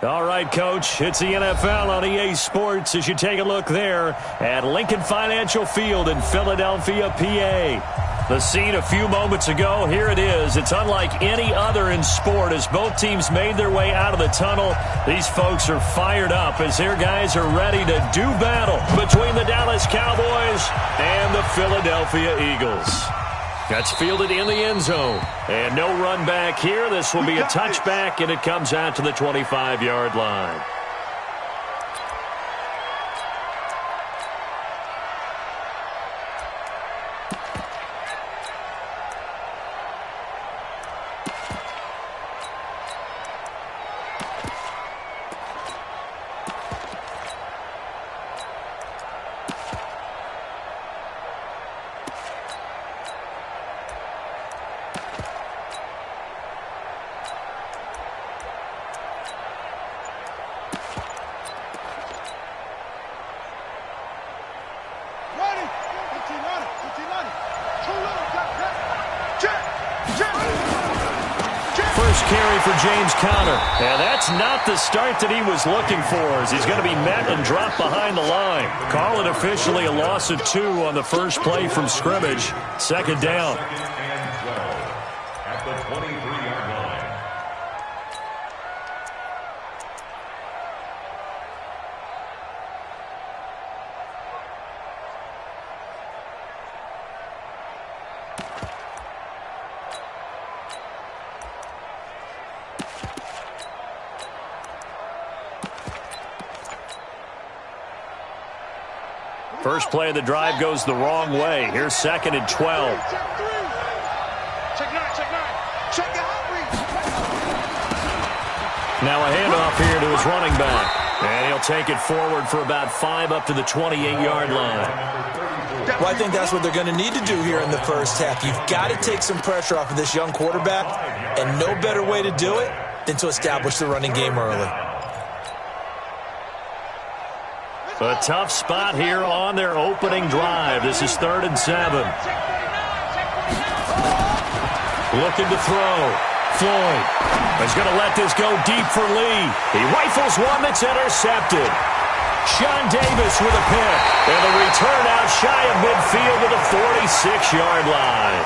All right, Coach, it's the NFL on EA Sports as you take a look there at Lincoln Financial Field in Philadelphia, PA. The scene a few moments ago, here it is. It's unlike any other in sport as both teams made their way out of the tunnel. These folks are fired up as their guys are ready to do battle between the Dallas Cowboys and the Philadelphia Eagles. That's fielded in the end zone. And no run back here. This will be a touchback, and it comes out to the 25-yard line. Carry for James Conner. And that's not the start that he was looking for as he's going to be met and dropped behind the line. Call it officially a loss of 2 on the first play from scrimmage. Second down. At the 23-yard line. First play of the drive goes the wrong way. Here's 2nd and 12. Now a handoff here to his running back. And he'll take it forward for about 5 up to the 28-yard line. Well, I think that's what they're going to need to do here in the first half. You've got to take some pressure off of this young quarterback, and no better way to do it than to establish the running game early. A tough spot here on their opening drive. This is 3rd and 7. Looking to throw. Floyd is going to let this go deep for Lee. He rifles one that's intercepted. Sean Davis with a pick. And the return out shy of midfield to the 46-yard line.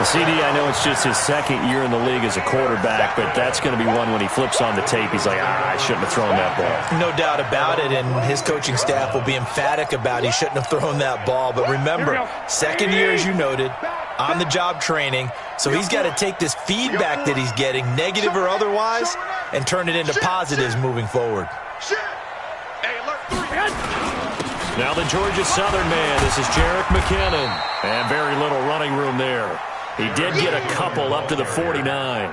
CD, I know it's just his 2nd year in the league as a quarterback, but that's going to be one when he flips on the tape. He's like, I shouldn't have thrown that ball. No doubt about it, and his coaching staff will be emphatic about he shouldn't have thrown that ball. But remember, 2nd year, as you noted, on-the-job training, so he's got to take this feedback that he's getting, negative or otherwise, and turn it into positives moving forward. Now the Georgia Southern man, this is Jerick McKinnon, and very little running room there. He did get a couple up to the 49.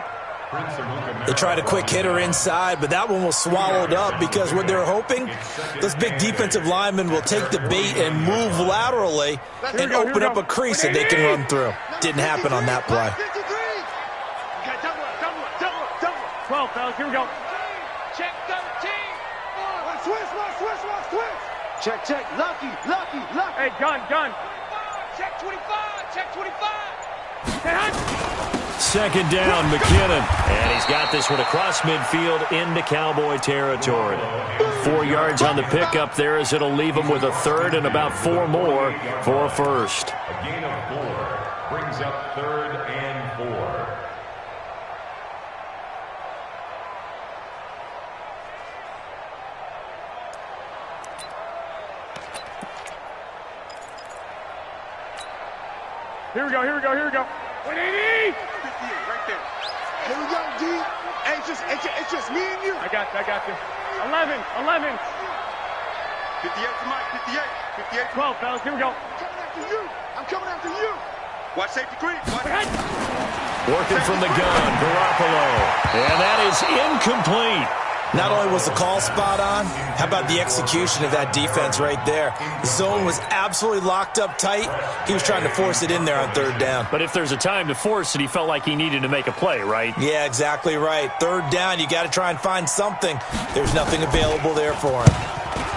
They tried a quick hitter inside, but that one was swallowed up because what they're hoping, those big defensive linemen will take the bait and move laterally and open up a crease that they can run through. Didn't happen on that play. 12, fellas, here we go. Check 13. Switch. Check. Lucky. Hey, gun. Check 25. Check 25. 2nd down, McKinnon. And he's got this one across midfield into Cowboy territory. 4 yards on the pickup there as it'll leave him with a 3rd and about 4 more for a first. A gain of 4 brings up 3rd and 4. Here we go. 180! 58, right there. Here we go, D. Hey, it's just me and you. I got you. 11. 58 to Mike, 58. 12, fellas, here we go. I'm coming after you. Watch safety creep. Working from the gun, Garoppolo. And that is incomplete. Not only was the call spot on, how about the execution of that defense right there? The zone was absolutely locked up tight. He was trying to force it in there on 3rd down. But if there's a time to force it, he felt like he needed to make a play, right? Yeah, exactly right. 3rd down, you got to try and find something. There's nothing available there for him.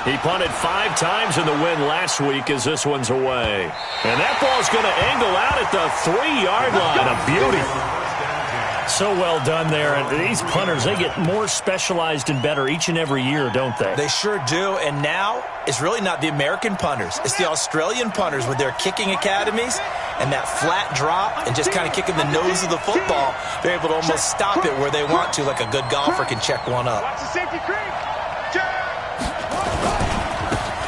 He punted 5 times in the win last week as this one's away. And that ball's going to angle out at the 3-yard line. A beauty. So well done there. And these punters, they get more specialized and better each and every year, don't they? They sure do. And now it's really not the American punters. It's the Australian punters with their kicking academies and that flat drop and just kind of kicking the nose of the football. They're able to almost stop it where they want to, like a good golfer can check one up.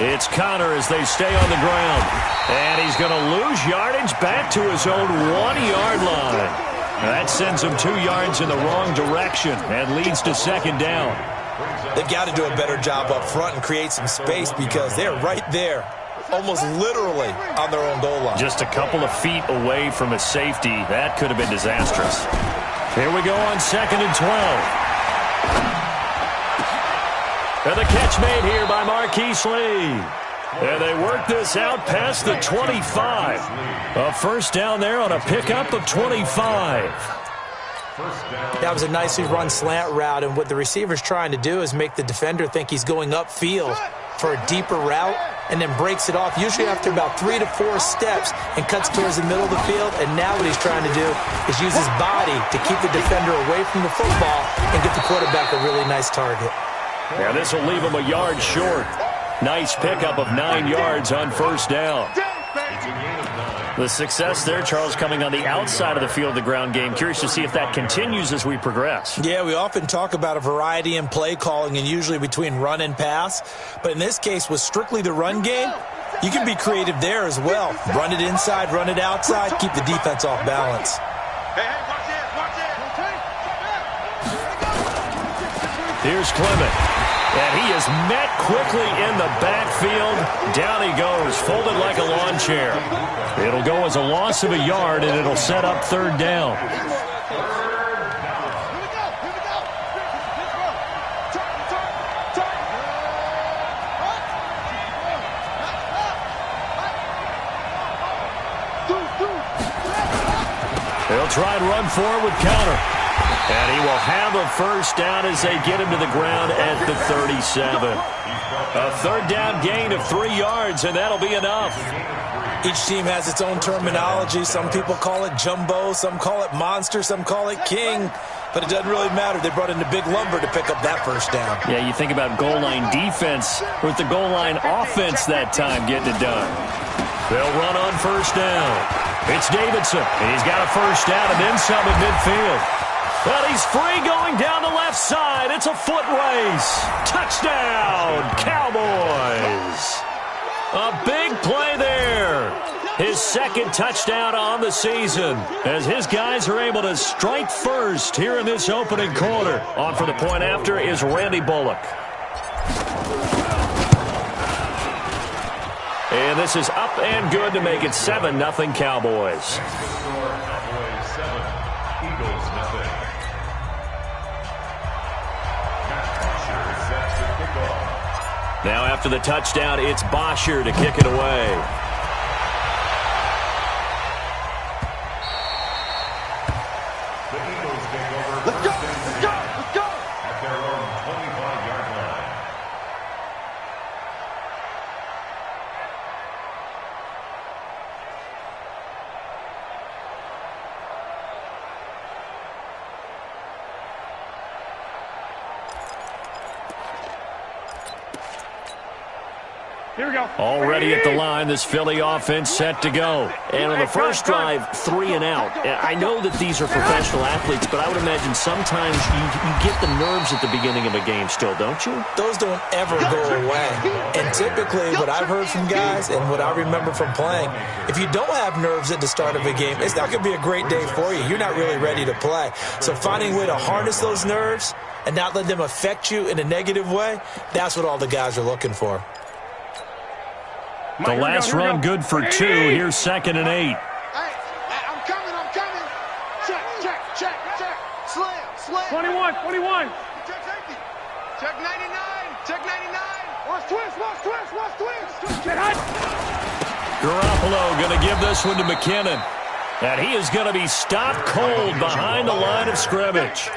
It's Connor as they stay on the ground. And he's going to lose yardage back to his own 1-yard line. That sends him 2 yards in the wrong direction and leads to second down. They've got to do a better job up front and create some space because they're right there, almost literally on their own goal line. Just a couple of feet away from a safety. That could have been disastrous. Here we go on 2nd and 12. And the catch made here by Marquise Lee. And they work this out past the 25. A first down there on a pickup of 25. That was a nicely run slant route, and what the receiver's trying to do is make the defender think he's going upfield for a deeper route and then breaks it off, usually after about 3 to 4 steps, and cuts towards the middle of the field. And now what he's trying to do is use his body to keep the defender away from the football and get the quarterback a really nice target. Yeah, this will leave him a yard short. Nice pickup of 9 yards on first down. The success there, Charles, coming on the outside of the field, the ground game. Curious to see if that continues as we progress. Yeah, we often talk about a variety in play calling and usually between run and pass. But in this case, with strictly the run game, you can be creative there as well. Run it inside, run it outside, keep the defense off balance. Here's Clement. And he is met quickly in the backfield. Down he goes, folded like a lawn chair. It'll go as a loss of a yard, and it'll set up third down. They'll try and run forward with Connor. And he will have a first down as they get him to the ground at the 37. A third down gain of 3 yards, and that'll be enough. Each team has its own terminology. Some people call it jumbo, some call it monster, some call it king. But it doesn't really matter. They brought in the big lumber to pick up that first down. Yeah, you think about goal line defense with the goal line offense that time getting it done. They'll run on first down. It's Davidson. He's got a first down and then some at midfield. Well, he's free going down the left side. It's a foot race. Touchdown, Cowboys. A big play there. His second touchdown on the season as his guys are able to strike first here in this opening quarter. On for the point after is Randy Bullock. And this is up and good to make it 7-0 Cowboys. Now after the touchdown, it's Bosher to kick it away. Let's go, let's go, let's go. At their own 25-yard line. Here we go. Already at the line, this Philly offense set to go. And on the first drive, 3 and out. I know that these are professional athletes, but I would imagine sometimes you get the nerves at the beginning of a game still, don't you? Those don't ever go away. And typically what I've heard from guys and what I remember from playing, if you don't have nerves at the start of a game, it's not going to be a great day for you. You're not really ready to play. So finding a way to harness those nerves and not let them affect you in a negative way, that's what all the guys are looking for. The last run good for 2. Here's 2nd and 8. Hey, I'm coming. Check. Slam. 21. Check safety. Check 99. Watch twist. Garoppolo going to give this one to McKinnon. And he is going to be stopped cold behind the line of scrimmage.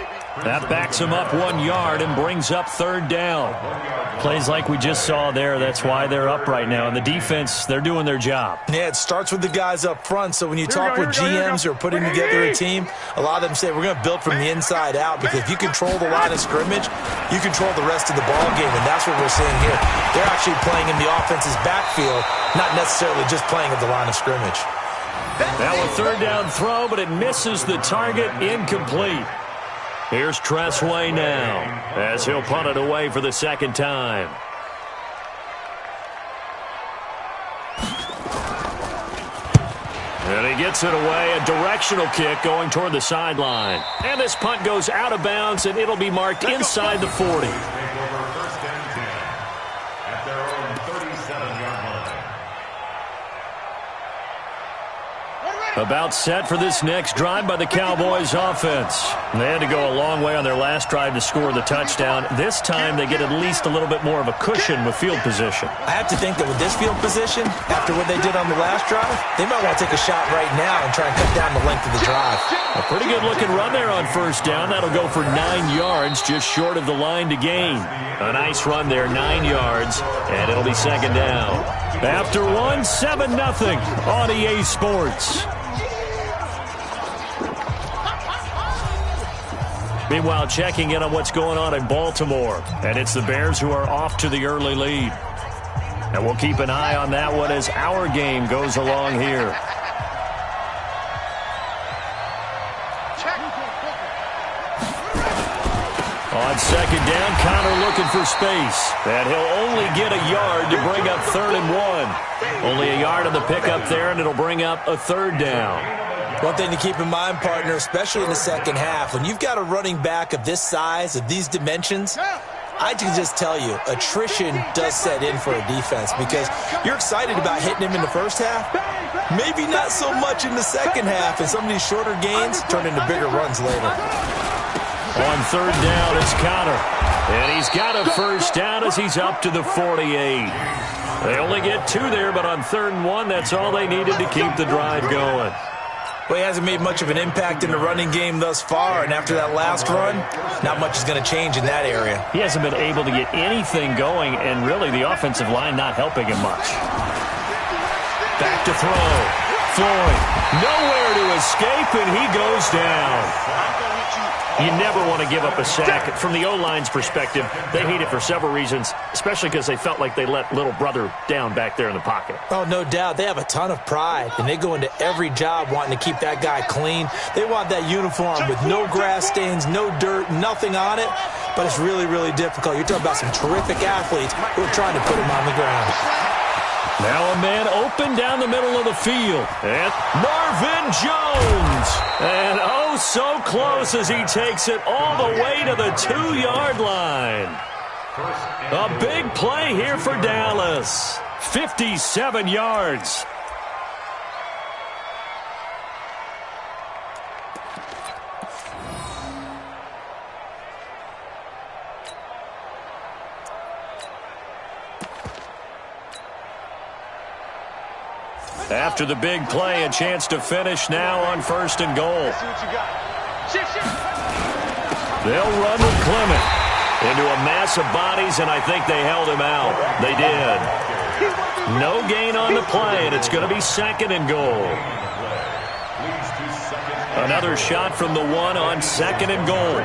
That backs him up 1 yard and brings up third down. Plays like we just saw there, that's why they're up right now. And the defense, they're doing their job. Yeah, it starts with the guys up front. So when you talk with GMs who are putting together a team, a lot of them say we're going to build from the inside out, because if you control the line of scrimmage, you control the rest of the ball game, and that's what we're seeing here. They're actually playing in the offense's backfield, not necessarily just playing at the line of scrimmage. Now a third down throw, but it misses the target, incomplete. Here's Tressway now, as he'll punt it away for the second time. And he gets it away, a directional kick going toward the sideline. And this punt goes out of bounds, and it'll be marked inside the 40. About set for this next drive by the Cowboys offense. They had to go a long way on their last drive to score the touchdown. This time they get at least a little bit more of a cushion with field position. I have to think that with this field position, after what they did on the last drive, they might want to take a shot right now and try and cut down the length of the drive. A pretty good looking run there on first down. That'll go for 9 yards, just short of the line to gain. A nice run there, 9 yards, and it'll be second down. After one, 7-0 on EA Sports. Meanwhile, checking in on what's going on in Baltimore. And it's the Bears who are off to the early lead. And we'll keep an eye on that one as our game goes along here. On second down, Connor looking for space. And he'll only get a yard to bring up 3rd and 1. Only a yard on the pickup there, and it'll bring up a third down. One thing to keep in mind, partner, especially in the second half, when you've got a running back of this size, of these dimensions, I can just tell you, attrition does set in for a defense, because you're excited about hitting him in the first half, maybe not so much in the second half, and some of these shorter gains turn into bigger runs later. On third down, it's Connor. And he's got a first down as he's up to the 48. They only get 2 there, but on 3rd and 1, that's all they needed to keep the drive going. Well, he hasn't made much of an impact in the running game thus far, and after that last run, not much is going to change in that area. He hasn't been able to get anything going, and really the offensive line not helping him much. Back to throw. Floyd, nowhere to escape, and he goes down. You never want to give up a sack. From the O-line's perspective, they hate it for several reasons, especially because they felt like they let little brother down back there in the pocket. Oh, no doubt. They have a ton of pride, and they go into every job wanting to keep that guy clean. They want that uniform with no grass stains, no dirt, nothing on it, but it's really, really difficult. You're talking about some terrific athletes who are trying to put him on the ground. Now a man open down the middle of the field. And Marvin Jones. And oh, so close as he takes it all the way to the 2-yard line. A big play here for Dallas. 57 yards. After the big play, a chance to finish now on 1st and goal. They'll run with Clement into a mass of bodies, and I think they held him out. They did. No gain on the play, and it's going to be 2nd and goal. Another shot from the 1 on 2nd and goal.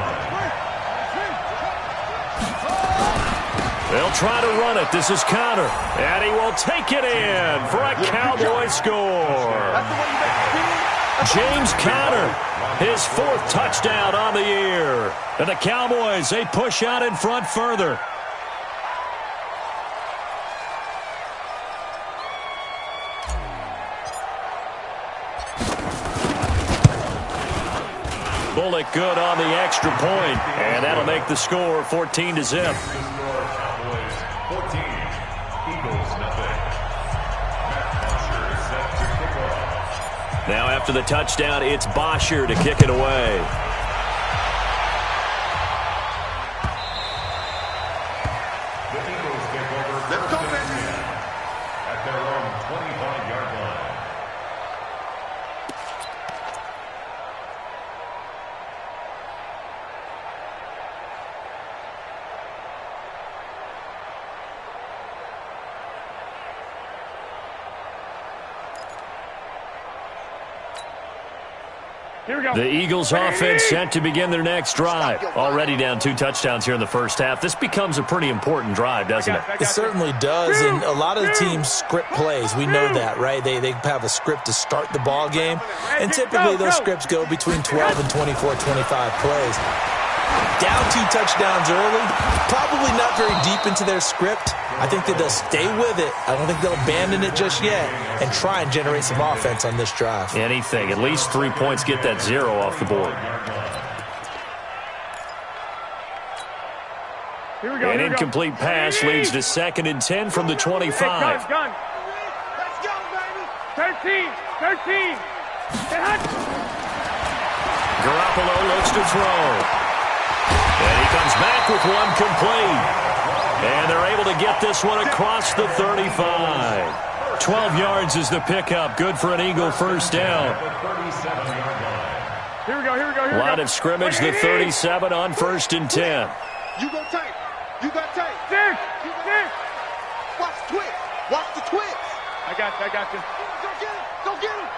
They'll try to run it. This is Connor. And he will take it in for a Cowboy score. James Conner, his 4th touchdown on the year. And the Cowboys, they push out in front further. Bullock good on the extra point, and that'll make the score 14-0. Now after the touchdown, it's Bosher to kick it away. The Eagles take over at their own 25-yard line. The Eagles offense set to begin their next drive. Already down 2 touchdowns here in the first half. This becomes a pretty important drive, doesn't it? It certainly does, and a lot of the teams script plays. We know that, right? They have a script to start the ball game, and typically those scripts go between 12 and 24, 25 plays. Down 2 touchdowns early, probably not very deep into their script. I think that they'll stay with it. I don't think they'll abandon it just yet and try and generate some offense on this drive. Anything. At least 3 points, get that 0 off the board. Here we go. An incomplete pass leads to 2nd and 10 from the 25. Hey, gun. Let's go, baby. 13. Garoppolo looks to throw. And he comes back with one complete. And they're able to get this one across the 35. 12 yards is the pickup. Good for an Eagle first down. Here we go. Line of scrimmage, the 37 on 1st and 10. You go tight. Six. Watch the twist. I got you. Go get him.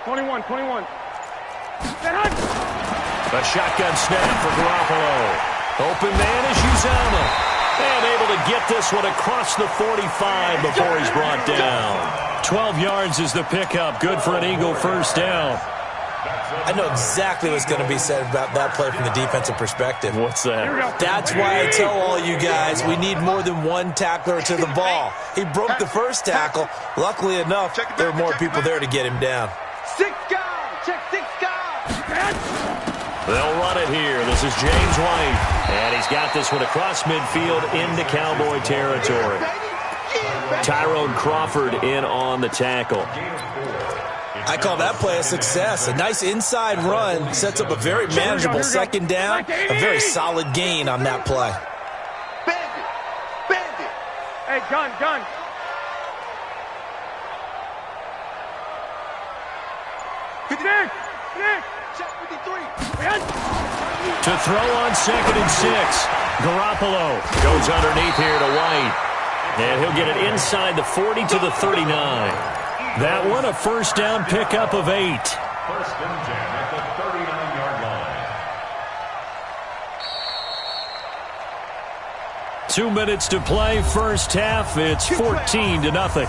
21. A shotgun snap for Garoppolo. Open man is Uzama. And able to get this one across the 45 before he's brought down. 12 yards is the pickup. Good for an Eagle first down. I know exactly what's going to be said about that play from the defensive perspective. What's that? That's why I tell all you guys we need more than one tackler to the ball. He broke the first tackle. Luckily enough, there were more people there to get him down. 6 guys. Check 6 guys. They'll run it here. This is James White. And he's got this one across midfield into Cowboy territory. Tyrone Crawford in on the tackle. I call that play a success. A nice inside run sets up a very manageable 2nd down. A very solid gain on that play. Bandit. Hey, gun. To throw on 2nd and 6. Garoppolo goes underneath here to White. And he'll get it inside the 40 to the 39. That one a first down pickup of 8. 1st and 10 at the 39-yard line. 2 minutes to play. First half, it's 14-0.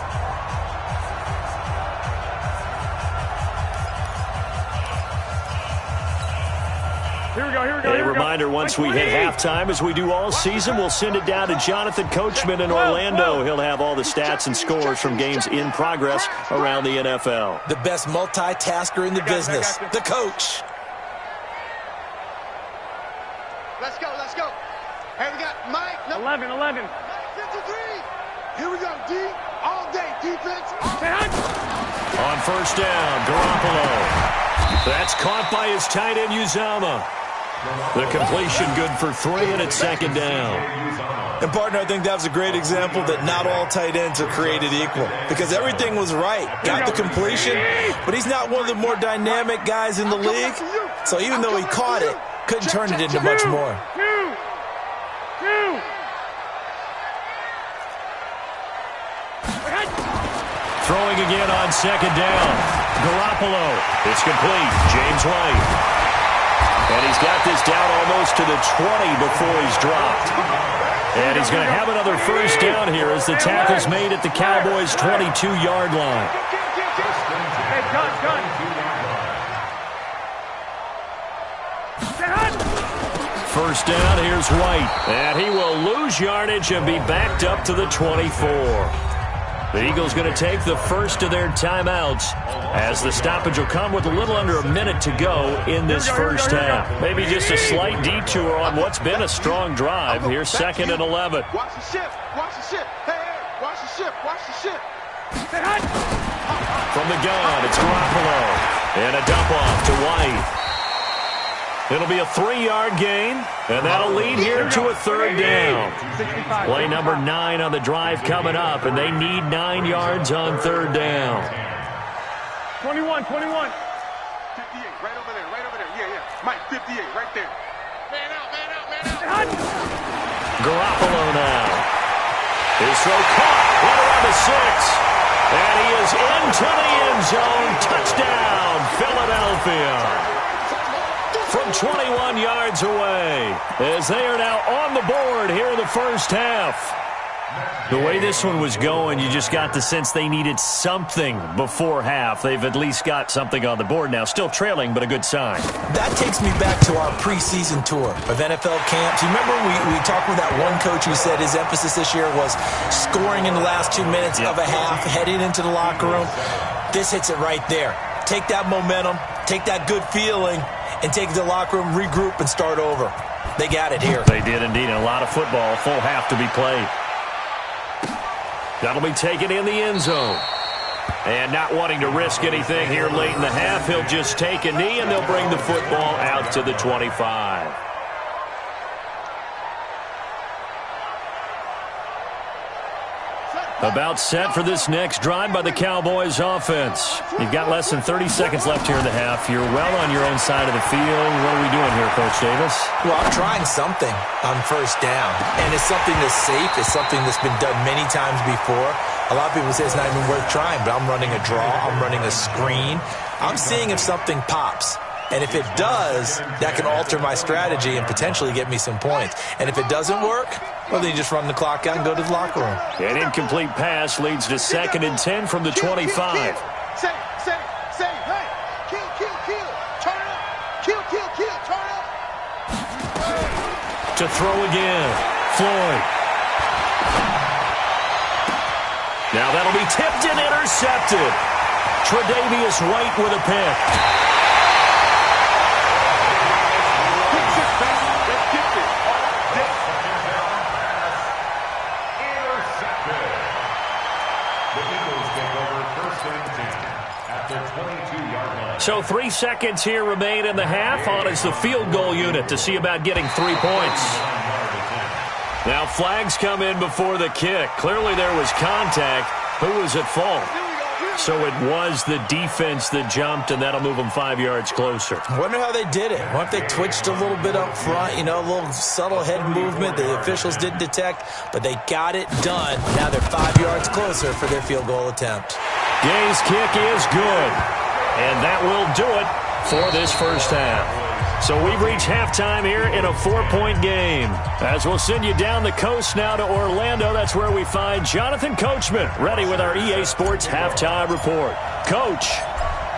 Here we go. A reminder, once we hit halftime, as we do all season, we'll send it down to Jonathan Coachman in Orlando. He'll have all the stats and scores from games in progress around the NFL. The best multitasker in the business, the coach. Let's go. Hey, we got Mike. 11. 53. Here we go, D. All day defense. On first down, Garoppolo. That's caught by his tight end, Uzama. The completion good for 3, and it's 2nd down. And, partner, I think that was a great example that not all tight ends are created equal because everything was right. Got the completion, but he's not one of the more dynamic guys in the league. So even though he caught it, couldn't turn it into much more. Throwing again on 2nd down. Garoppolo. It's complete. James White. And he's got this down almost to the 20 before he's dropped. And he's going to have another first down here as the tackle's made at the Cowboys' 22-yard line. First down, here's White. And he will lose yardage and be backed up to the 24. The Eagles going to take the first of their timeouts as the stoppage will come with a little under a minute to go in this first half. Maybe just a slight detour on what's been a strong drive. Here's 2nd and 11. Watch the ship. Hey, watch the ship. From the gun, it's Garoppolo. And a dump off to White. It'll be a 3-yard gain, and that'll lead here to a 3rd down. Play number 9 on the drive coming up, and they need 9 yards on 3rd down. 21. 58, right over there. Yeah. Mike, 58, right there. Man out. Garoppolo now. His throw caught right around the 6. And he is into the end zone. Philadelphia. From 21 yards away, as they are now on the board here in the first half. The way this one was going, you just got the sense they needed something before half. They've at least got something on the board now. Still trailing, but a good sign. That takes me back to our preseason tour of NFL camps. You remember we talked with that one coach who said his emphasis this year was scoring in the last 2 minutes of a half, heading into the locker room. This hits it right there. Take that momentum, take that good feeling, and take it to the locker room, regroup, and start over. They got it here. They did indeed. A lot of football, full half to be played. That'll be taken in the end zone. And not wanting to risk anything here late in the half, he'll just take a knee, and they'll bring the football out to the 25. About set for this next drive by the Cowboys offense. You've got less than 30 seconds left here in the half. You're well on your own side of the field. What are we doing here, Coach Davis? Well, I'm trying something on first down. And it's something that's safe. It's something that's been done many times before. A lot of people say it's not even worth trying, but I'm running a draw. I'm running a screen. I'm seeing if something pops. And if it does, that can alter my strategy and potentially get me some points. And if it doesn't work, well, then you just run the clock out and go to the locker room. An incomplete pass leads to 2nd and 10 from the 25. Say, hey, kill, turn up. Kill, turn up. To throw again, Floyd. Now that'll be tipped and intercepted. Tre'Davious White with a pick. So 3 seconds here remain in the half. On is the field goal unit to see about getting 3 points. Now flags come in before the kick. Clearly there was contact. Who was at fault? So it was the defense that jumped, and that'll move them 5 yards closer. I wonder how they did it. What if they twitched a little bit up front, a little subtle head movement the officials didn't detect, but they got it done. Now they're 5 yards closer for their field goal attempt. Gay's kick is good, and that will do it for this first half. So we've reached halftime here in a 4-point game. As we'll send you down the coast now to Orlando, that's where we find Jonathan Coachman ready with our EA Sports Halftime Report. Coach,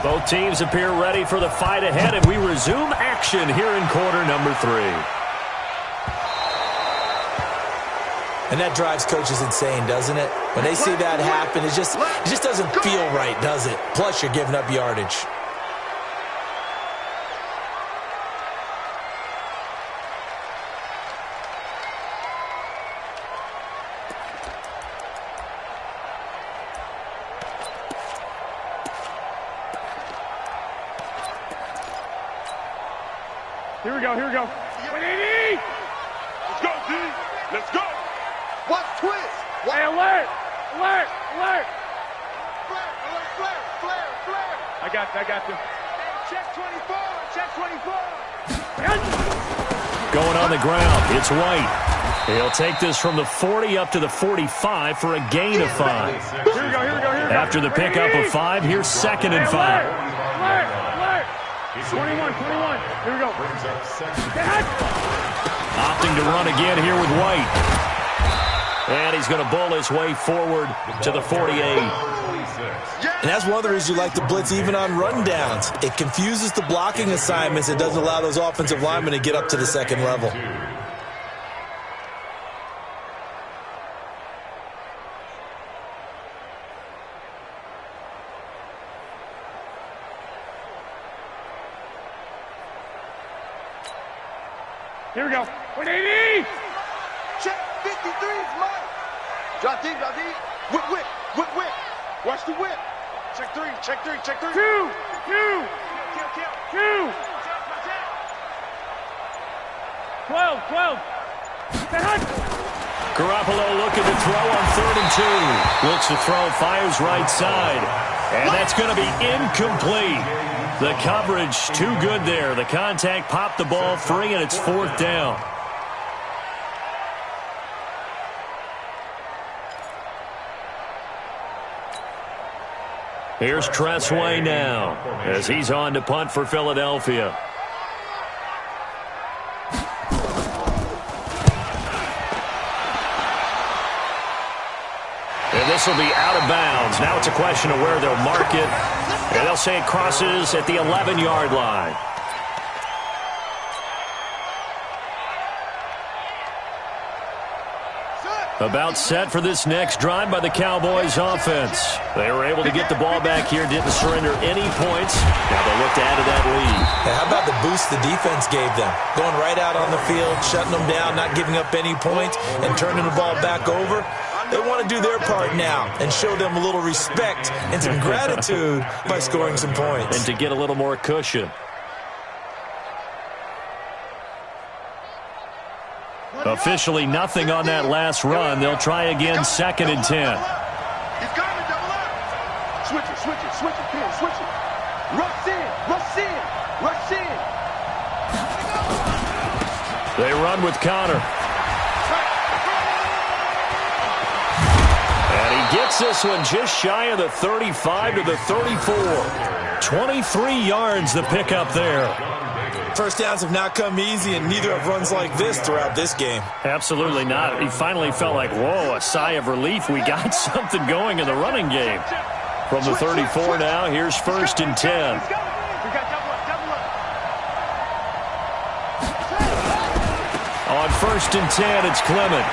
both teams appear ready for the fight ahead, and we resume action here in quarter number 3. And that drives coaches insane, doesn't it? When they see that happen, it just doesn't feel right, does it? Plus, you're giving up yardage. Here we go. 180! Let's go, D! Let's go! What twist? What? Hey, alert! Flare! I got you. Check 24! Going on the ground, it's White. He'll take this from the 40 up to the 45 for a gain of 5. Here we go. After the pickup of 5, here's 2nd and 5. 21. Here we go. Opting to run again here with White. And he's going to bull his way forward to the 48. And that's one of the reasons you like to blitz even on rundowns. It confuses the blocking assignments. It doesn't allow those offensive linemen to get up to the second level. Here we go. 180! Check 53's mine. Drop deep. Whip. Watch the whip. Check three. Two. 12. Garoppolo looking to throw on 3rd and 2. Looks to throw, fires right side. And that's going to be incomplete. The coverage too good there. The contact popped the ball free, and it's 4th down. Here's Tressway now as he's on to punt for Philadelphia. And this will be out of bounds. Now it's a question of where they'll mark it. And they'll say it crosses at the 11-yard line. About set for this next drive by the Cowboys offense. They were able to get the ball back here, didn't surrender any points. Now they'll look to add to that lead. Yeah, how about the boost the defense gave them? Going right out on the field, shutting them down, not giving up any points, and turning the ball back over. They want to do their part now and show them a little respect and some gratitude by scoring some points. And to get a little more cushion. Officially nothing on that last run. They'll try again, 2nd and 10. He's coming, double up. Switch it, Ken, switch it. Rush in. They run with Connor. And he gets this one just shy of the 35 to the 34. 23 yards the pickup there. First downs have not come easy, and neither have runs like this throughout this game. Absolutely not. He finally felt like, whoa, a sigh of relief. We got something going in the running game. From the 34 now, here's 1st and 10. On 1st and 10, it's Clement.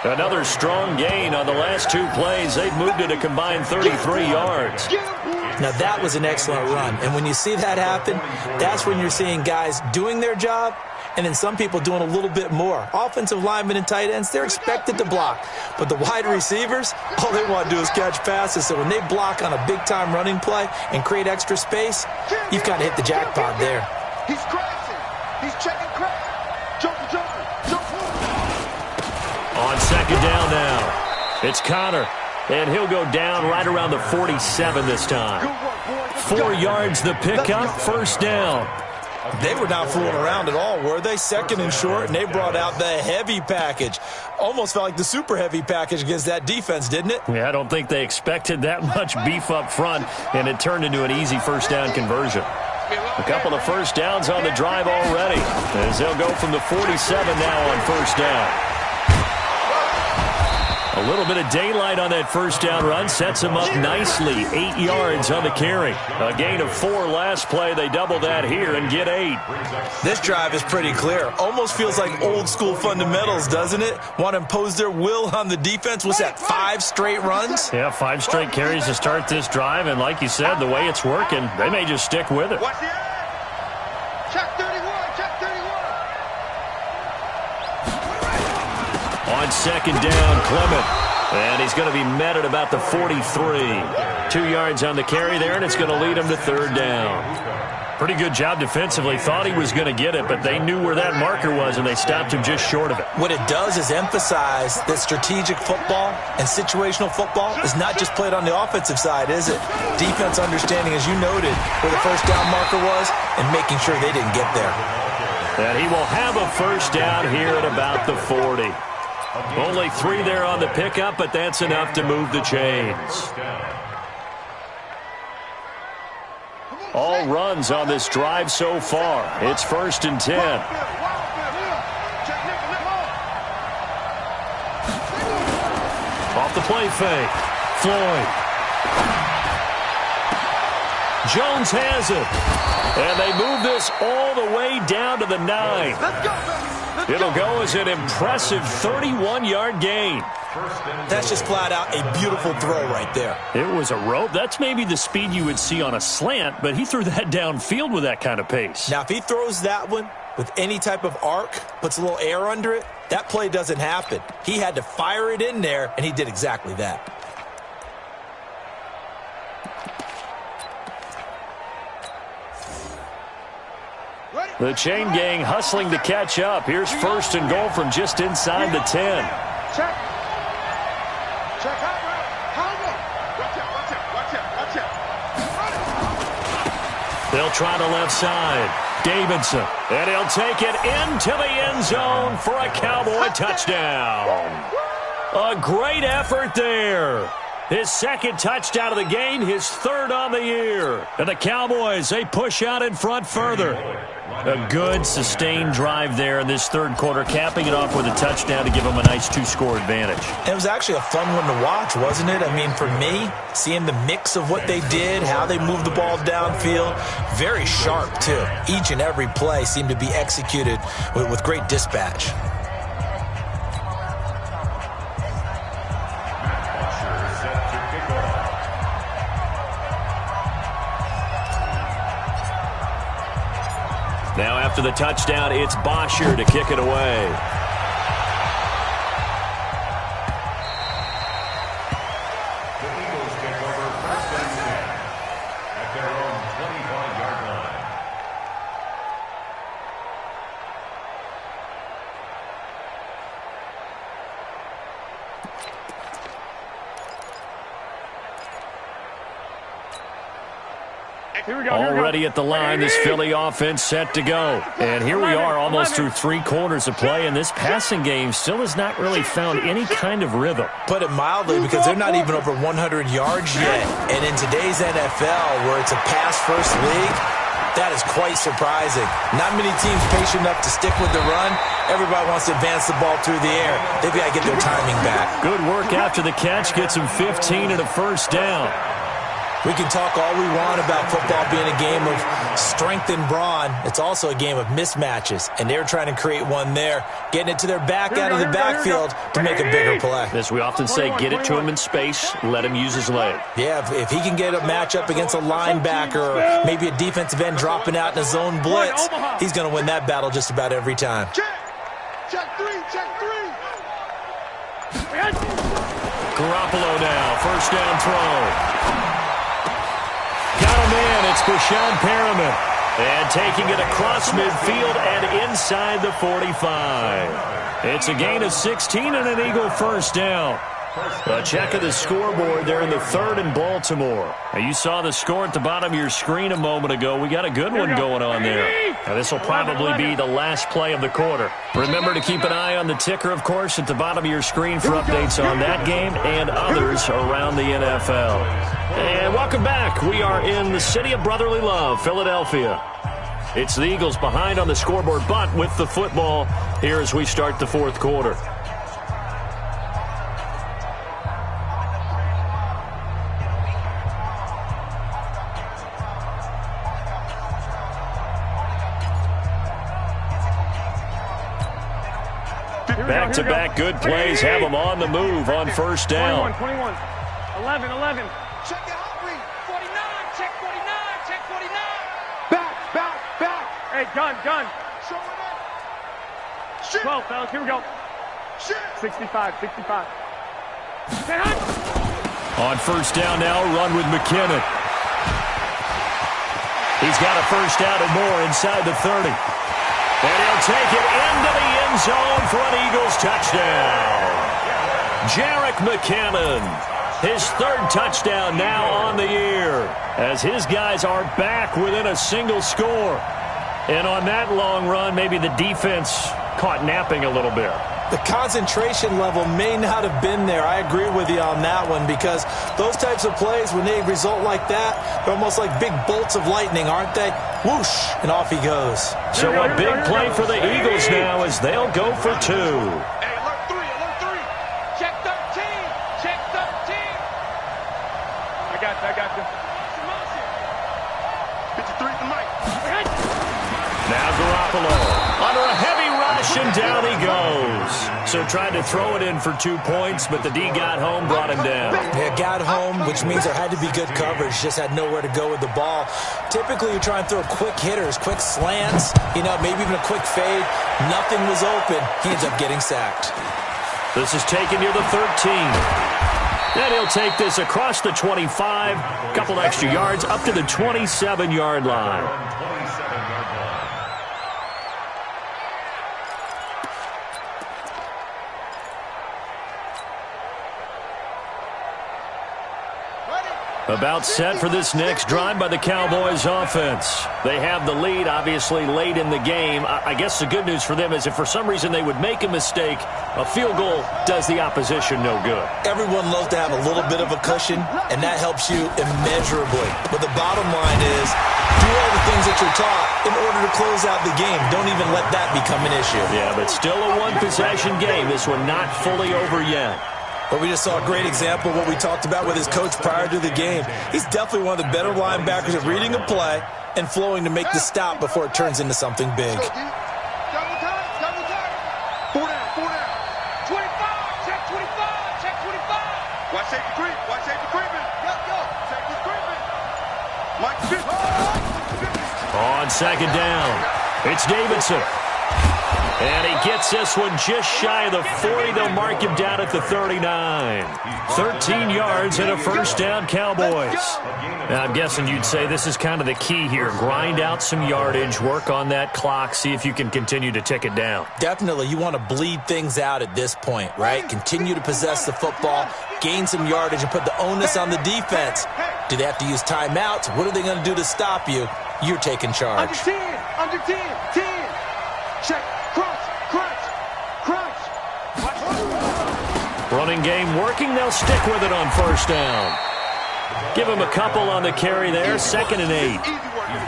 Another strong gain on the last 2 plays. They've moved it a combined 33 yards. Now, that was an excellent run. And when you see that happen, that's when you're seeing guys doing their job and then some people doing a little bit more. Offensive linemen and tight ends, they're expected to block. But the wide receivers, all they want to do is catch passes. So when they block on a big-time running play and create extra space, you've kind of hit the jackpot there. He's crashing. He's checking crash. Jumping. On 2nd down now, it's Connor. And he'll go down right around the 47 this time. 4 yards the pickup, 1st down. They were not fooling around at all, were they? 2nd and short, and they brought out the heavy package. Almost felt like the super heavy package against that defense, didn't it? Yeah, I don't think they expected that much beef up front, and it turned into an easy 1st down conversion. A couple of 1st downs on the drive already, as they'll go from the 47 now on 1st down. A little bit of daylight on that 1st down run sets him up nicely. 8 yards on the carry. A gain of 4 last play. They double that here and get 8. This drive is pretty clear. Almost feels like old school fundamentals, doesn't it? Want to impose their will on the defense. Was that 5 straight runs? Yeah, 5 straight carries to start this drive. And like you said, the way it's working, they may just stick with it. Watch the edge. Check 31. On 2nd down, Clement. And he's going to be met at about the 43. 2 yards on the carry there, and it's going to lead him to 3rd down. Pretty good job defensively. Thought he was going to get it, but they knew where that marker was, and they stopped him just short of it. What it does is emphasize that strategic football and situational football is not just played on the offensive side, is it? Defense understanding, as you noted, where the 1st down marker was and making sure they didn't get there. And he will have a 1st down here at about the 40. Only 3 there on the pickup, but that's enough to move the chains. All runs on this drive so far. It's 1st and 10. Off the play fake. Floyd. Jones has it. And they move this all the way down to the 9. Let's go. It'll go as an impressive 31-yard gain. That's just flat out a beautiful throw right there. It was a rope. That's maybe the speed you would see on a slant, but he threw that downfield with that kind of pace. Now, if he throws that one with any type of arc, puts a little air under it, that play doesn't happen. He had to fire it in there, and he did exactly that. The chain gang hustling to catch up. Here's 1st and goal from just inside the 10. Check. Check out. Watch out. They'll try the left side. Davidson. And he'll take it into the end zone for a Cowboy touchdown. A great effort there. His second touchdown of the game, his third on the year. And the Cowboys, they push out in front further. A good, sustained drive there in this third quarter, capping it off with a touchdown to give them a nice two-score advantage. It was actually a fun one to watch, wasn't it? I mean, for me, seeing the mix of what they did, how they moved the ball downfield, very sharp, too. Each and every play seemed to be executed with great dispatch. Now after the touchdown, it's Bosher to kick it away. The Eagles take over first and 10 at their own 25-yard line. Already at the line, this Philly offense set to go. And here we are almost through 3 quarters of play, and this passing game still has not really found any kind of rhythm. Put it mildly, because they're not even over 100 yards yet. And in today's NFL, where it's a pass-first league, that is quite surprising. Not many teams patient enough to stick with the run. Everybody wants to advance the ball through the air. They've got to get their timing back. Good work after the catch. Gets him 15 and a first down. We can talk all we want about football being a game of strength and brawn. It's also a game of mismatches, and they're trying to create one there, getting it to their back out of the backfield to make a bigger play. As we often say, get it to him in space, let him use his leg. Yeah, if he can get a matchup against a linebacker or maybe a defensive end dropping out in a zone blitz, he's going to win that battle just about every time. Check three. Garoppolo now, first down throw. Got him in. It's Brashad Perriman. And taking it across midfield and inside the 45. It's a gain of 16 and an Eagle first down. A check of the scoreboard there in the third in Baltimore. Now, you saw the score at the bottom of your screen a moment ago. We got a good one going on there. Now, this will probably be the last play of the quarter. Remember to keep an eye on the ticker, of course, at the bottom of your screen for updates on that game and others around the NFL. And welcome back. We are in the city of brotherly love, Philadelphia. It's the Eagles behind on the scoreboard, but with the football here as we start the fourth quarter. Back-to-back good plays have them on the move on first down. 21, 11. Check it out, 49, check 49, check 49. Back. Hey, gun. Show it up. Shit. 12, fellas, here we go. Shit. 65. On first down now, run with McKinnon. He's got a first down and more inside the 30. And he'll take it into the end zone for an Eagles touchdown. Jerick McKinnon, his third touchdown now on the year, as his guys are back within a single score. And on that long run, maybe the defense caught napping a little bit. The concentration level may not have been there. I agree with you on that one, because those types of plays, when they result like that, they're almost like big bolts of lightning, aren't they? Whoosh, and off he goes. So a big play for the Eagles now as they'll go for 2. Hey, alert 3. Check 13. I got you. 53 tonight. Now Garoppolo under a heavy rush, and down he goes. So tried to throw it in for 2 points, but the D got home, brought him down. Yeah, got home, which means there had to be good coverage. Just had nowhere to go with the ball. Typically, you try and throw quick hitters, quick slants, maybe even a quick fade. Nothing was open. He ends up getting sacked. This is taken near the 13. Then he'll take this across the 25, a couple extra yards, up to the 27-yard line. About set for this next drive by the Cowboys offense. They have the lead, obviously, late in the game. I guess the good news for them is if for some reason they would make a mistake, a field goal does the opposition no good. Everyone loves to have a little bit of a cushion, and that helps you immeasurably. But the bottom line is, do all the things that you're taught in order to close out the game. Don't even let that become an issue. Yeah, but still a one-possession game. This one not fully over yet. But we just saw a great example of what we talked about with his coach prior to the game. He's definitely one of the better linebackers at reading a play and flowing to make the stop before it turns into something big. Double time, double time. 4 down, 4 down. 25, check 25, check 25. Watch safety creep, watch safety creeping. Go. Safety creeping. Mike 50. On second down, it's Davidson. And he gets this one just shy of the 40. They'll mark him down at the 39. 13 yards and a first down, Cowboys. Now, I'm guessing you'd say this is kind of the key here. Grind out some yardage, work on that clock, see if you can continue to tick it down. Definitely, you want to bleed things out at this point, right? Continue to possess the football, gain some yardage, and put the onus on the defense. Do they have to use timeouts? What are they going to do to stop you? You're taking charge. Under 10, 10. Check, crunch. Running game working. They'll stick with it on first down. Give him a couple on the carry there. 2nd and 8.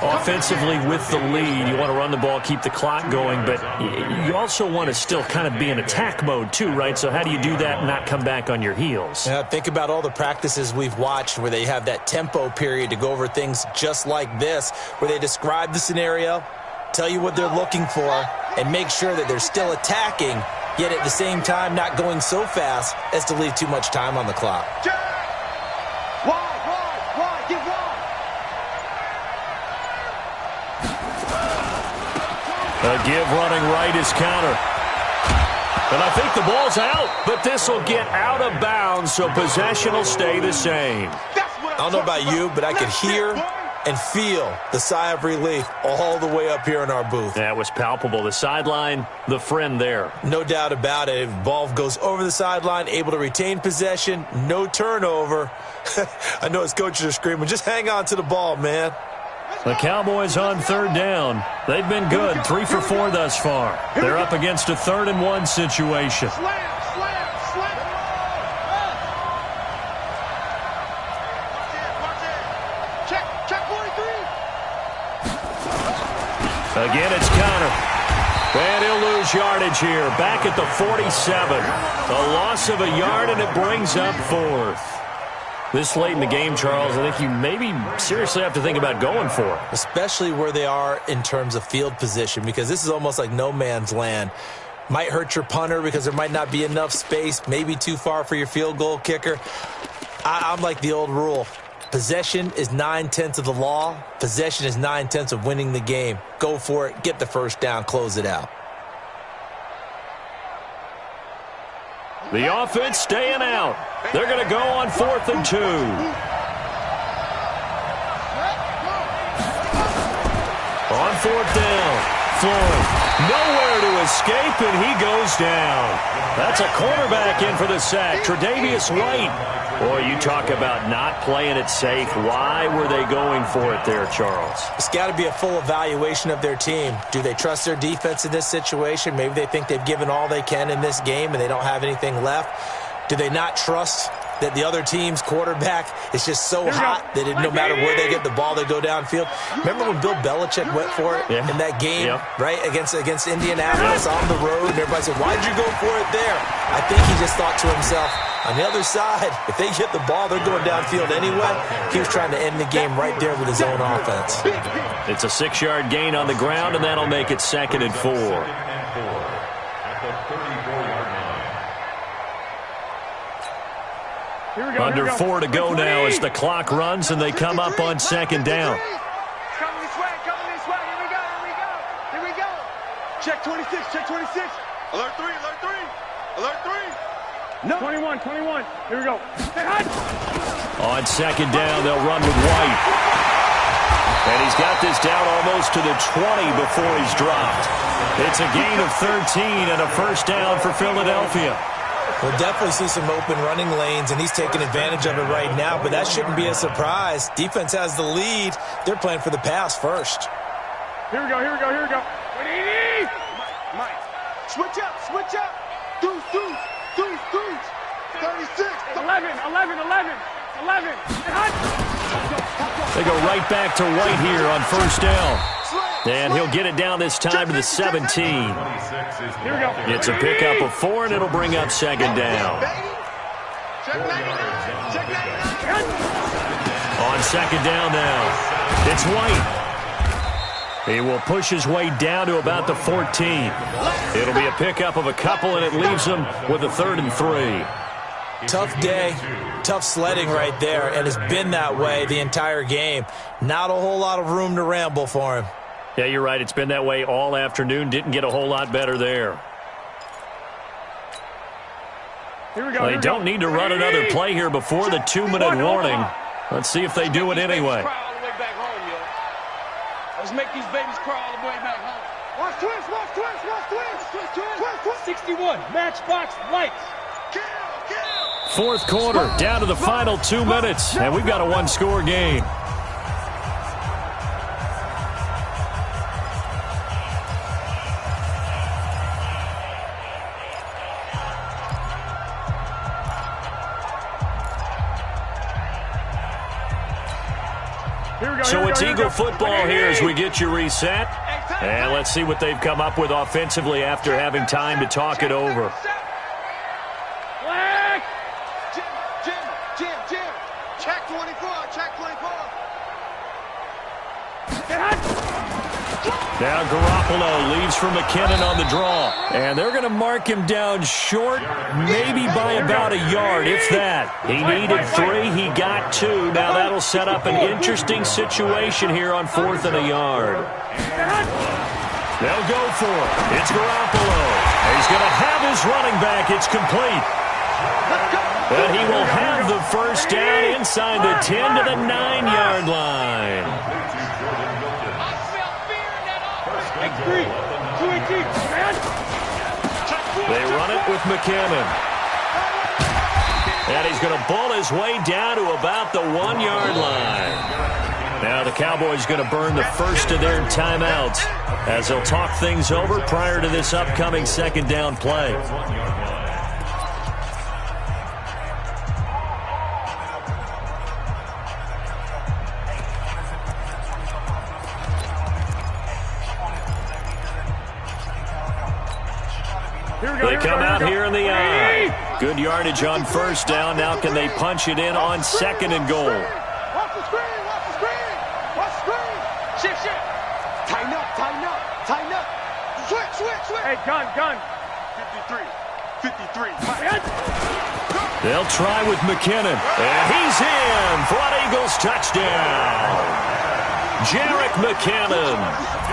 Offensively with the lead, you want to run the ball, keep the clock going, but you also want to still kind of be in attack mode too, right? So how do you do that and not come back on your heels? Yeah, think about all the practices we've watched where they have that tempo period to go over things just like this, where they describe the scenario, tell you what they're looking for, and make sure that they're still attacking, yet at the same time not going so fast as to leave too much time on the clock. Wide, get wide. A give running right is counter. And I think the ball's out, but this will get out of bounds, so possession will stay the same. I don't know about you, but I could hear and feel the sigh of relief all the way up here in our booth. That was palpable. The sideline, the friend there. No doubt about it. If ball goes over the sideline, able to retain possession, no turnover. I know his coaches are screaming, just hang on to the ball, man. The Cowboys on third down. They've been good, 3 for 4 thus far. They're up against a 3rd and 1 situation. Slam. Check 43. Again, it's Connor. And he'll lose yardage here. Back at the 47. A loss of a yard, and it brings up 4th. This late in the game, Charles, I think you maybe seriously have to think about going for it. Especially where they are in terms of field position, because this is almost like no man's land. Might hurt your punter because there might not be enough space, maybe too far for your field goal kicker. I'm like the old rule. Possession is 9/10 of the law. Possession is 9/10 of winning the game. Go for it. Get the first down. Close it out. The offense staying out. They're going to go on 4th and 2. On 4th down, Floyd nowhere to escape, and he goes down. That's a cornerback in for the sack, Tre'Davious White. Boy, you talk about not playing it safe. Why were they going for it there, Charles? It's got to be a full evaluation of their team. Do they trust their defense in this situation? Maybe they think they've given all they can in this game and they don't have anything left. Do they not trust that the other team's quarterback is just so hot that no matter where they get the ball, they go downfield? Remember when Bill Belichick went for it in that game, right, against Indianapolis on the road, and everybody said, why'd you go for it there? I think he just thought to himself, on the other side, if they get the ball, they're going downfield anyway. He was trying to end the game right there with his own offense. It's a 6-yard gain on the ground, and that'll make it 2nd and 4. Under 4 to go now as the clock runs and they come up on 2nd down. Coming this way. Here we go. Check 26. Alert 3. No. 21. Here we go. On 2nd down, they'll run with White. And he's got this down almost to the 20 before he's dropped. It's a gain of 13 and a first down for Philadelphia. We'll definitely see some open running lanes, and he's taking advantage of it right now, but that shouldn't be a surprise. Defense has the lead. They're playing for the pass first. Here we go, here we go, here we go. Mike, switch up. Deuce. 36. 11. They go right back to White here on first down. And he'll get it down this time to the 17. Here we go. It's a pickup of 4, and it'll bring up second down. On second down now, it's White. He will push his way down to about the 14. It'll be a pickup of a couple, and it leaves him with a 3rd and 3. Tough day, tough sledding right there, and it's been that way the entire game. Not a whole lot of room to ramble for him. Yeah, you're right. It's been that way all afternoon. Didn't get a whole lot better there. Here we go. They don't need to run another play here before the 2-minute warning. Let's see if they do it anyway. Let's make these babies crawl all the way back home. Watch twist. 61, matchbox lights. Fourth quarter, down to the final 2 minutes, and we've got a one-score game. So it's Eagle football here as we get you reset. And let's see what they've come up with offensively after having time to talk it over. Jim. Check 24. Now Garoppolo leaves for McKinnon on the draw. And they're going to mark him down short, maybe by about a yard, if that. He needed 3, he got 2. Now that'll set up an interesting situation here on 4th and a yard. They'll go for it. It's Garoppolo. He's going to have his running back. It's complete. And he will have the first down inside the 10 to the 9-yard line. They run it with McKinnon. And he's going to bull his way down to about the 1-yard line. Now the Cowboys going to burn the first of their timeouts as they'll talk things over prior to this upcoming second down play. They come out here in the eye. Good yardage on first down. Now can they punch it in on 2nd and goal? Watch the screen. Shift. Tighten up. Switch. Hey, gun. 53. They'll try with McKinnon. And he's in for an Eagles touchdown. Jerick McKinnon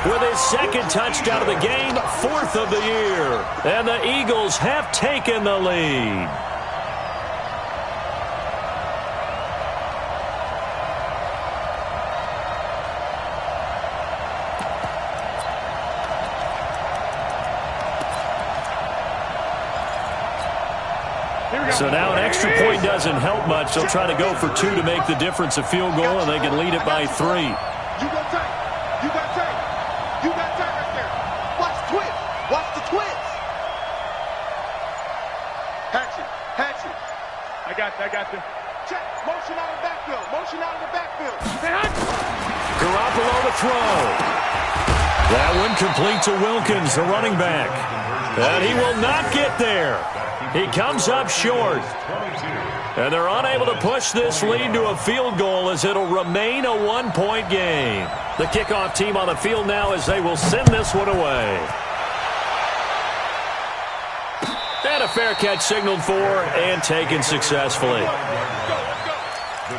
with his 2nd touchdown of the game, 4th of the year. And the Eagles have taken the lead. So now an extra point doesn't help much. They'll try to go for 2 to make the difference a field goal, and they can lead it by 3. You got time right there. Watch the twist. Hatchet. I got you. Check. Motion out of the backfield. Garoppolo to throw. That one complete to Wilkins, the running back. And he will not get there. He comes up short. And they're unable to push this lead to a field goal as it'll remain a 1-point game. The kickoff team on the field now as they will send this one away. And a fair catch signaled for and taken successfully. The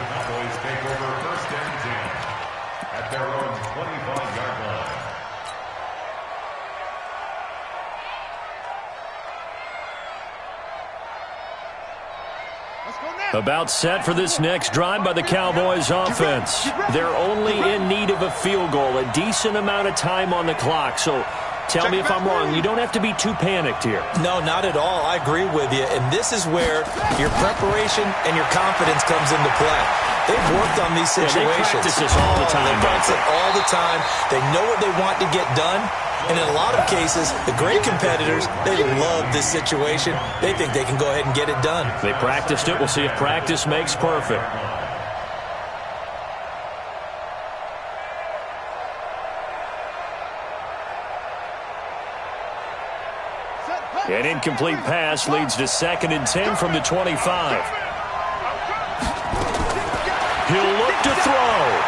Cowboys take over 1st and 10 at their own 25-yard line. About set for this next drive by the Cowboys offense. They're only in need of a field goal, a decent amount of time on the clock. So Tell me if I'm wrong. You don't have to be too panicked here. No, not at all. I agree with you. And this is where your preparation and your confidence comes into play. They've worked on these situations. They practice this all the time. They practice it all the time. They know what they want to get done. And in a lot of cases, the great competitors, they love this situation. They think they can go ahead and get it done. They practiced it. We'll see if practice makes perfect. An incomplete pass leads to 2nd and 10 from the 25. He'll look to throw.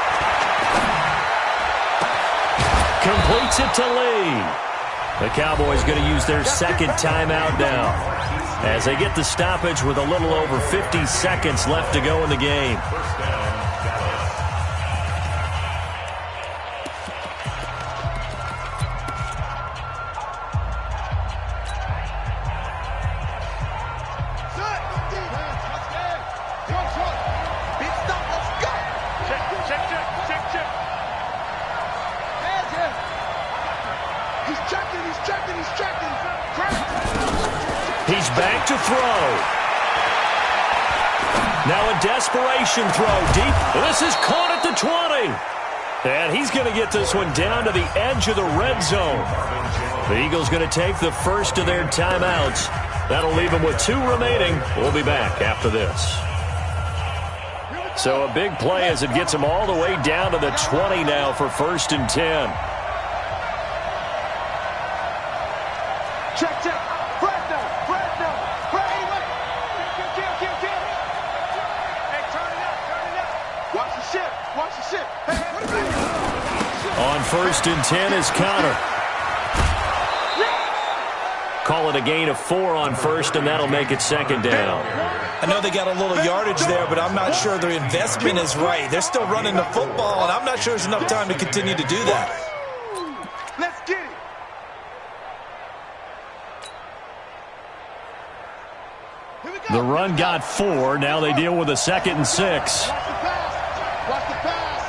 Completes it to Lee. The Cowboys going to use their 2nd timeout now as they get the stoppage with a little over 50 seconds left to go in the game. He's back to throw. Now a desperation throw deep. This is caught at the 20. And he's going to get this one down to the edge of the red zone. The Eagles going to take the first of their timeouts. That'll leave them with 2 remaining. We'll be back after this. So a big play as it gets him all the way down to the 20 now for 1st and 10. Check. Fresno. Kill. Hey, turn it up. Watch the ship. Hey. On 1st and 10 is Connor. Call it a gain of 4 on 1st, and that'll make it 2nd down. I know they got a little yardage there, but I'm not sure their investment is right. They're still running the football, and I'm not sure there's enough time to continue to do that. Let's get it. The run got 4. Now they deal with a 2nd and 6. Watch the pass.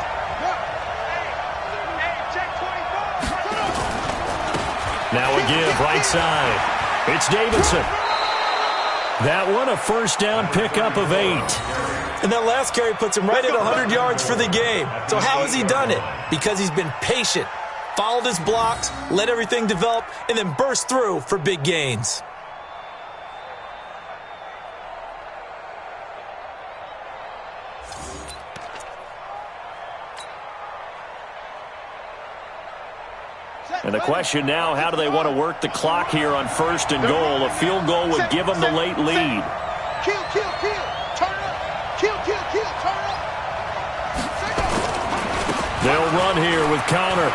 Hey, check 24. Now a give right side. It's Davidson. That one a 1st down pickup of 8. And that last carry puts him right at 100 yards for the game. So how has he done it? Because he's been patient, followed his blocks, let everything develop, and then burst through for big gains. And the question now, how do they want to work the clock here on 1st and goal? A field goal would give them the late lead. Kill. Turn up. Kill. Turn up. They'll run here with Connor.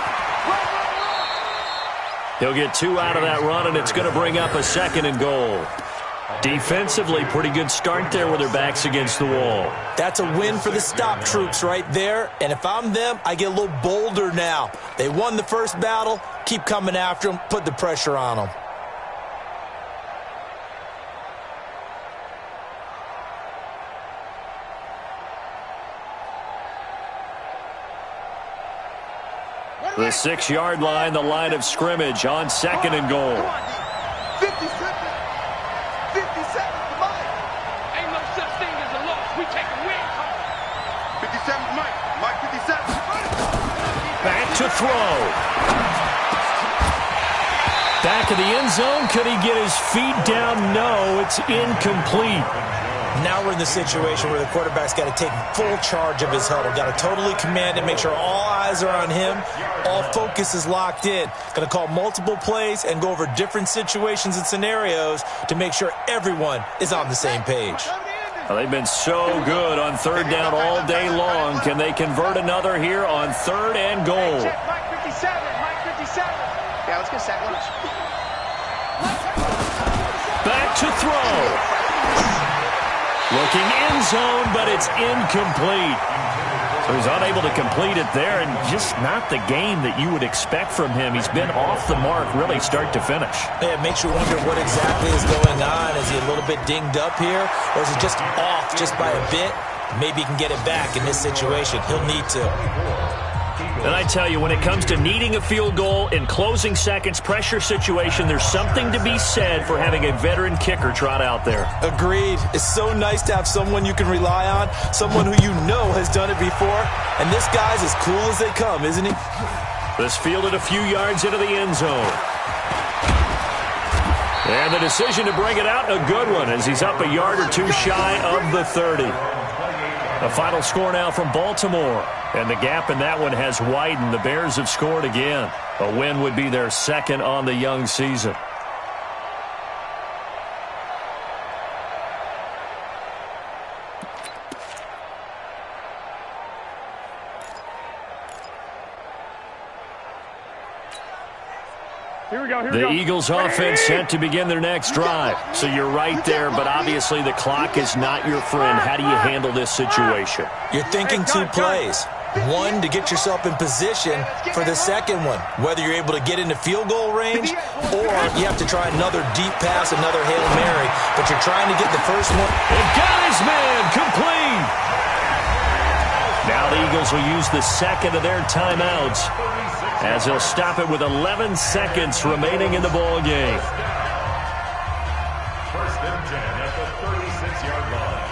He'll get 2 out of that run, and it's going to bring up a 2nd and goal. Defensively, pretty good start there with their backs against the wall. That's a win for the stop troops right there. And if I'm them, I get a little bolder now. They won the first battle. Keep coming after them. Put the pressure on them. The 6-yard line, the line of scrimmage on 2nd and goal. 50 seconds. 50 seconds to Mike. Ain't no such thing as a loss. We take a win. 57 Mike. Mike 57. Back to throw. Back of the end zone. Could he get his feet down? No, it's incomplete. Now we're in the situation where the quarterback's got to take full charge of his huddle. Got to totally command it, make sure all eyes are on him. All focus is locked in. Going to call multiple plays and go over different situations and scenarios to make sure everyone is on the same page. Well, they've been so good on 3rd down all day long. Can they convert another here on 3rd and goal? Check Mike 57. Mike 57. Yeah, let's get second. Back to throw. Looking end zone, but it's incomplete. So he's unable to complete it there, and just not the game that you would expect from him. He's been off the mark, really, start to finish. Yeah, it makes you wonder what exactly is going on. Is he a little bit dinged up here, or is he just off just by a bit? Maybe he can get it back in this situation. He'll need to. And I tell you, when it comes to needing a field goal in closing seconds, pressure situation, there's something to be said for having a veteran kicker trot out there. Agreed. It's so nice to have someone you can rely on, someone who you know has done it before. And this guy's as cool as they come, isn't he? This fielded a few yards into the end zone. And the decision to bring it out, a good one, as he's up a yard or two shy of the 30. The final score now from Baltimore. And the gap in that one has widened. The Bears have scored again. A win would be their second on the young season. Here we go, The Eagles offense set to begin their next drive. So you're right there, but obviously the clock is not your friend. How do you handle this situation? You're thinking two plays. One, to get yourself in position for the second one, whether you're able to get into field goal range or you have to try another deep pass, another Hail Mary, but you're trying to get the first one. And got his man complete. Now the Eagles will use the second of their timeouts as they'll stop it with 11 seconds remaining in the ball game. First and 10 at the 36-yard line.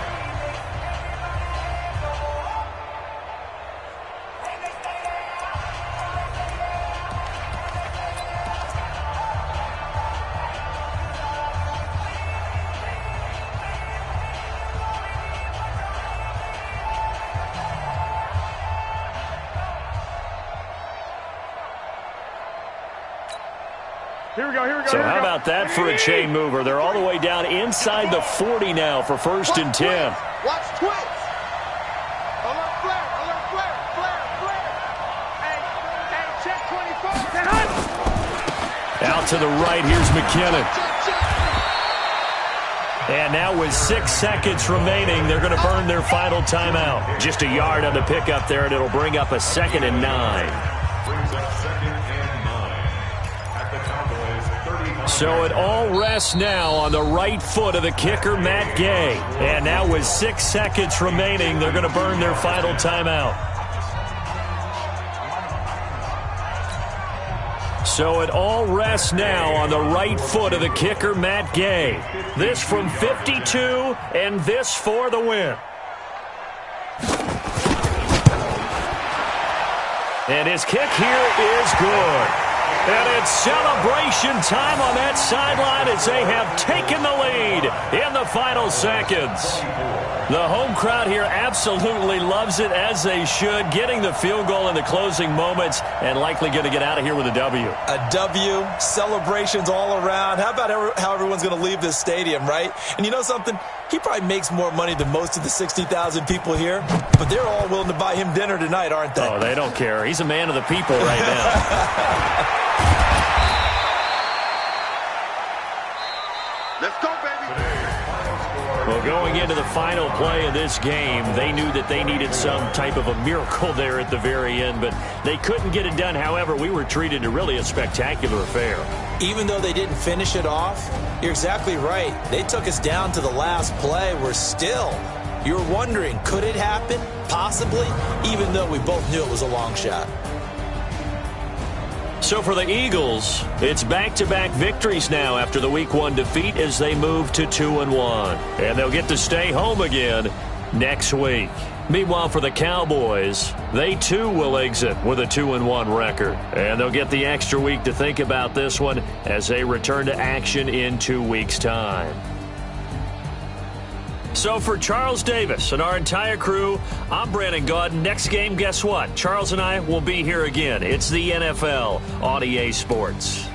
Here we go, here we go. So how about that for a chain mover? They're all the way down inside the 40 now for first and 10. Watch twins. Alert flare, alert flare, flare, flare. Hey, check 24. Out to the right, here's McKinnon. And now with 6 seconds remaining, they're going to burn their final timeout. Just a yard on the pickup there, and it'll bring up a 2nd and 9. Brings up 2nd and 9 at the Cowboys 35. So it all rests now on the right foot of the kicker, Matt Gay. And now with 6 seconds remaining, they're going to burn their final timeout. So it all rests now on the right foot of the kicker, Matt Gay. This from 52, and this for the win. And his kick here is good. And it's celebration time on that sideline as they have taken the lead in the final seconds. The home crowd here absolutely loves it, as they should, getting the field goal in the closing moments and likely going to get out of here with a W. A W, celebrations all around. How about how everyone's going to leave this stadium, right? And you know something? He probably makes more money than most of the 60,000 people here, but they're all willing to buy him dinner tonight, aren't they? Oh, they don't care. He's a man of the people right now. Let's go, baby. Well, going into the final play of this game, they knew that they needed some type of a miracle there at the very end, but they couldn't get it done. However, we were treated to really a spectacular affair. Even though they didn't finish it off, you're exactly right. They took us down to the last play. We're still, you're wondering, could it happen? Possibly, even though we both knew it was a long shot. So for the Eagles, it's back-to-back victories now after the Week 1 defeat as they move to 2-1. And they'll get to stay home again next week. Meanwhile, for the Cowboys, they too will exit with a 2-1 record. And they'll get the extra week to think about this one as they return to action in 2 weeks' time. So for Charles Davis and our entire crew, I'm Brandon Gaudin. Next game, guess what? Charles and I will be here again. It's the NFL on EA Sports.